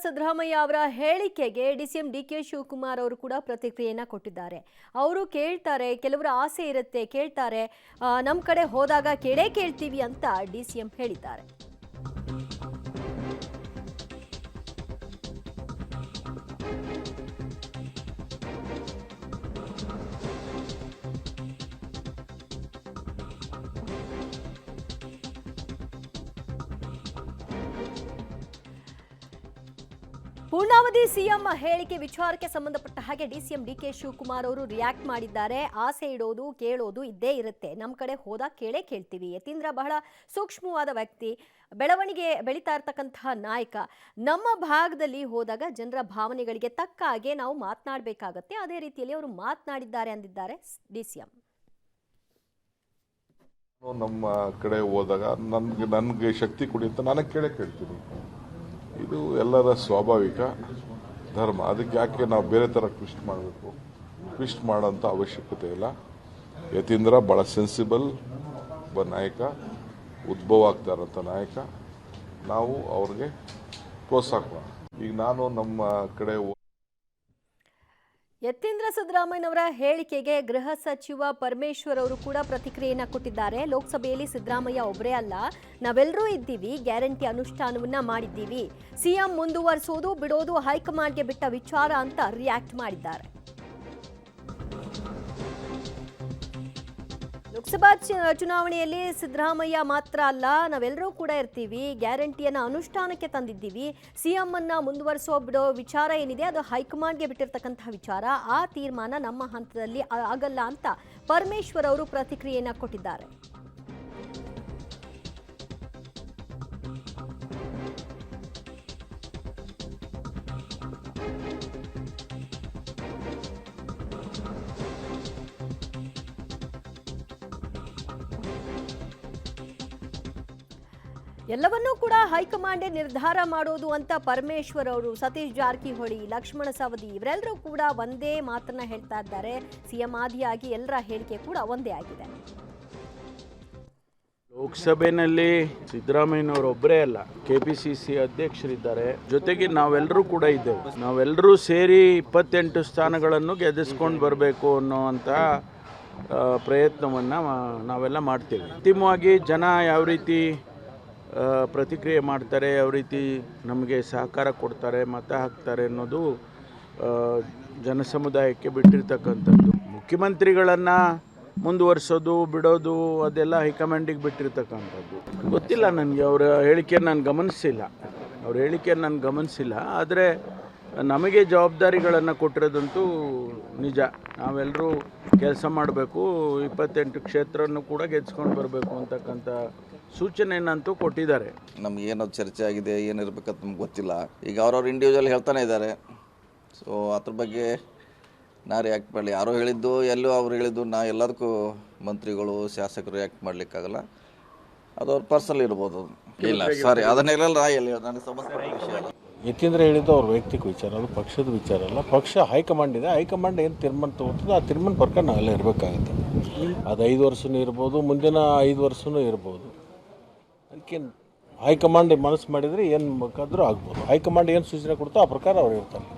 ಸಿದ್ದರಾಮಯ್ಯ ಅವರ ಹೇಳಿಕೆಗೆ DCM DK Shivakumar ಅವರು ಕೂಡ ಪ್ರತಿಕ್ರಿಯೆಯನ್ನ ಕೊಟ್ಟಿದ್ದಾರೆ. ಅವರು ಕೇಳ್ತಾರೆ, ಕೆಲವರ ಆಸೆ ಇರುತ್ತೆ, ಕೇಳ್ತಾರೆ, ನಮ್ಮ ಕಡೆ ಹೋದಾಗ ಕೇಳ್ತೀವಿ ಅಂತ ಡಿಸಿಎಂ ಹೇಳಿದ್ದಾರೆ. ಪೂರ್ಣಾವಧಿ ಸಿಎಂ ಹೇಳಿಕೆ ವಿಚಾರಕ್ಕೆ ಸಂಬಂಧಪಟ್ಟ ಹಾಗೆ ಡಿಸಿಎಂ ಡಿಕೆ ಶಿವಕುಮಾರ್ ಅವರು ರಿಯಾಕ್ಟ್ ಮಾಡಿದ್ದಾರೆ. ಆಸೆ ಇಡೋದು ಕೇಳೋದು ಇದ್ದೇ ಇರುತ್ತೆ, ನಮ್ಮ ಕಡೆ ಹೋದಾಗ ಕೇಳ್ತೀವಿ. ಯತೀಂದ್ರ ಬಹಳ ಸೂಕ್ಷ್ಮವಾದ ವ್ಯಕ್ತಿ, ಬೆಳೀತಾ ಇರ್ತಕ್ಕಂತಹ ನಾಯಕ. ನಮ್ಮ ಭಾಗದಲ್ಲಿ ಹೋದಾಗ ಜನರ ಭಾವನೆಗಳಿಗೆ ತಕ್ಕ ಹಾಗೆ ನಾವು ಮಾತನಾಡಬೇಕಾಗತ್ತೆ. ಅದೇ ರೀತಿಯಲ್ಲಿ ಅವರು ಮಾತನಾಡಿದ್ದಾರೆ ಅಂದಿದ್ದಾರೆ ಡಿಸಿಎಂ. ನಮ್ಮ ಕಡೆ ಹೋದಾಗ ನನಗೆ ಶಕ್ತಿ ಕೊಡಿ ಅಂತ ನಾನು ಕೇಳ್ತೀನಿ. ಇದು ಎಲ್ಲರ ಸ್ವಾಭಾವಿಕ ಧರ್ಮ. ಅದಕ್ಕೆ ಯಾಕೆ ನಾವು ಬೇರೆ ಥರ ಟ್ವಿಸ್ಟ್ ಮಾಡಬೇಕು? ಟ್ವಿಸ್ಟ್ ಮಾಡೋಂಥ ಅವಶ್ಯಕತೆ ಇಲ್ಲ. ಯತೀಂದ್ರ ಭಾಳ ಸೆನ್ಸಿಬಲ್ ಒಬ್ಬ ನಾಯಕ, ಉದ್ಭವ ಆಗ್ತಾ ಇರೋಂಥ ನಾಯಕ. ನಾವು ಅವ್ರಿಗೆ ಪ್ರೋತ್ಸಾಹ ಮಾಡೋಣ. ಈಗ ನಾನು ನಮ್ಮ ಕಡೆ ಯತೀಂದ್ರ ಸಿದ್ದರಾಮಯ್ಯನವರ ಹೇಳಿಕೆಗೆ ಗೃಹ ಸಚಿವ ಪರಮೇಶ್ವರ್ ಅವರು ಕೂಡ ಪ್ರತಿಕ್ರಿಯೆಯನ್ನ ಕೊಟ್ಟಿದ್ದಾರೆ. ಲೋಕಸಭೆಯಲ್ಲಿ ಸಿದ್ದರಾಮಯ್ಯ ಒಬ್ಬರೇ ಅಲ್ಲ, ನಾವೆಲ್ಲರೂ ಇದ್ದೀವಿ, ಗ್ಯಾರಂಟಿ ಅನುಷ್ಠಾನವನ್ನ ಮಾಡಿದ್ದೀವಿ. ಸಿಎಂ ಮುಂದುವರಿಸೋದು ಬಿಡೋದು ಹೈಕಮಾಂಡ್ಗೆ ಬಿಟ್ಟ ವಿಚಾರ ಅಂತ ರಿಯಾಕ್ಟ್ ಮಾಡಿದ್ದಾರೆ. ಲೋಕಸಭಾ ಚುನಾವಣೆಯಲ್ಲಿ ಸಿದ್ದರಾಮಯ್ಯ ಮಾತ್ರ ಅಲ್ಲ, ನಾವೆಲ್ಲರೂ ಕೂಡ ಇರ್ತೀವಿ, ಗ್ಯಾರಂಟಿಯನ್ನು ಅನುಷ್ಠಾನಕ್ಕೆ ತಂದಿದ್ದೀವಿ. ಸಿಎಂ ಅನ್ನ ಮುಂದುವರಿಸೋ ಬಿಡೋ ವಿಚಾರ ಏನಿದೆ ಅದು ಹೈಕಮಾಂಡ್ಗೆ ಬಿಟ್ಟಿರ್ತಕ್ಕಂಥ ವಿಚಾರ. ಆ ತೀರ್ಮಾನ ನಮ್ಮ ಹಂತದಲ್ಲಿ ಆಗಲ್ಲ ಅಂತ ಪರಮೇಶ್ವರ್ ಅವರು ಪ್ರತಿಕ್ರಿಯೆಯನ್ನ ಕೊಟ್ಟಿದ್ದಾರೆ. ಎಲ್ಲವನ್ನೂ ಕೂಡ ಹೈಕಮಾಂಡೇ ನಿರ್ಧಾರ ಮಾಡೋದು ಅಂತ ಪರಮೇಶ್ವರ್ ಅವರು, ಸತೀಶ್ ಜಾರಕಿಹೊಳಿ, ಲಕ್ಷ್ಮಣ ಸವದಿ ಇವರೆಲ್ಲರೂ ಕೂಡ ಒಂದೇ ಮಾತನ್ನ ಹೇಳ್ತಾ ಇದ್ದಾರೆ. ಸಿಎಂ ಆದಿಯಾಗಿ ಎಲ್ಲರ ಹೇಳಿಕೆ ಕೂಡ ಒಂದೇ ಆಗಿದೆ. ಲೋಕಸಭೆಯಲ್ಲಿ ಸಿದ್ದರಾಮಯ್ಯನವರೊಬ್ಬರೇ ಅಲ್ಲ, ಕೆಪಿಸಿಸಿ ಅಧ್ಯಕ್ಷರಿದ್ದಾರೆ, ಜೊತೆಗೆ ನಾವೆಲ್ಲರೂ ಕೂಡ ಇದ್ದೇವೆ. ನಾವೆಲ್ಲರೂ ಸೇರಿ 28 ಸ್ಥಾನಗಳನ್ನು ಗೆದ್ದಿಸ್ಕೊಂಡು ಬರಬೇಕು ಅನ್ನೋವಂಥ ಪ್ರಯತ್ನವನ್ನು ನಾವೆಲ್ಲ ಮಾಡ್ತೇವೆ. ಅಂತಿಮವಾಗಿ ಜನ ಯಾವ ರೀತಿ ಪ್ರತಿಕ್ರಿಯೆ ಮಾಡ್ತಾರೆ, ಯಾವ ರೀತಿ ನಮಗೆ ಸಹಕಾರ ಕೊಡ್ತಾರೆ, ಮತ ಹಾಕ್ತಾರೆ ಅನ್ನೋದು ಜನಸಮುದಾಯಕ್ಕೆ ಬಿಟ್ಟಿರ್ತಕ್ಕಂಥದ್ದು. ಮುಖ್ಯಮಂತ್ರಿಗಳನ್ನು ಮುಂದುವರಿಸೋದು ಬಿಡೋದು ಅದೆಲ್ಲ ಹೈಕಮಾಂಡಿಗೆ ಬಿಟ್ಟಿರ್ತಕ್ಕಂಥದ್ದು. ಗೊತ್ತಿಲ್ಲ ನನಗೆ, ಅವರ ಹೇಳಿಕೆಯನ್ನು ನಾನು ಗಮನಿಸಿಲ್ಲ. ಆದರೆ ನಮಗೆ ಜವಾಬ್ದಾರಿಗಳನ್ನು ಕೊಟ್ಟಿರೋದಂತೂ ನಿಜ. ನಾವೆಲ್ಲರೂ ಕೆಲಸ ಮಾಡಬೇಕು, 28 ಕ್ಷೇತ್ರವನ್ನು ಕೂಡ ಗೆದ್ಸ್ಕೊಂಡು ಬರಬೇಕು ಅಂತಕ್ಕಂಥ ಸೂಚನೆಯನ್ನಂತೂ ಕೊಟ್ಟಿದ್ದಾರೆ. ನಮ್ಗೆ ಏನೋ ಚರ್ಚೆ ಆಗಿದೆ, ಏನಿರ್ಬೇಕಂತ ನಮ್ಗೆ ಗೊತ್ತಿಲ್ಲ. ಈಗ ಅವ್ರವ್ರು ಇಂಡಿವಿಜುವಲ್ ಹೇಳ್ತಾನೆ ಇದ್ದಾರೆ. ಸೊ ಅದ್ರ ಬಗ್ಗೆ ನಾ ರಿಯಾಕ್ಟ್ ಮಾಡಲಿ. ಯಾರೋ ಹೇಳಿದ್ದು ಎಲ್ಲೋ ಅವ್ರು ಹೇಳಿದ್ದು ನಾ ಎಲ್ಲದಕ್ಕೂ ಮಂತ್ರಿಗಳು ಶಾಸಕರು ರಿಯಾಕ್ಟ್ ಮಾಡಲಿಕ್ಕಾಗಲ್ಲ. ಅದು ಅವ್ರ ಪರ್ಸನಲ್ ಇರ್ಬೋದು. ಇಲ್ಲ ಸಾರಿ, ಅದನ್ನೆಲ್ಲ ನನಗೆ ಸಂಬಂಧಪಟ್ಟ ವಿಷಯ ಅಲ್ಲ. ಯತೀಂದ್ರ ಹೇಳಿದ್ದು ಅವ್ರ ವೈಯಕ್ತಿಕ ವಿಚಾರ, ಅದು ಪಕ್ಷದ ವಿಚಾರ ಅಲ್ಲ. ಪಕ್ಷ ಹೈಕಮಾಂಡ್ ಇದೆ, ಹೈಕಮಾಂಡ್ ಏನು ತೀರ್ಮಾನ ತಗೋತದೆ ಆ ತೀರ್ಮಾನ ಪ್ರಕಾರ ನಾವೆಲ್ಲ ಇರಬೇಕಾಗುತ್ತೆ. ಅದು 5 ವರ್ಷನೂ ಇರ್ಬೋದು, ಮುಂದಿನ 5 ವರ್ಷನೂ ಇರ್ಬೋದು. ಅದಕ್ಕೆ ಹೈಕಮಾಂಡ್ ಮನಸ್ಸು ಮಾಡಿದರೆ ಏನು ಬೇಕಾದರೂ ಆಗ್ಬೋದು. ಹೈಕಮಾಂಡ್ ಏನು ಸೂಚನೆ ಕೊಡ್ತೋ ಆ ಪ್ರಕಾರ ಅವ್ರು ಇರ್ತಾರೆ.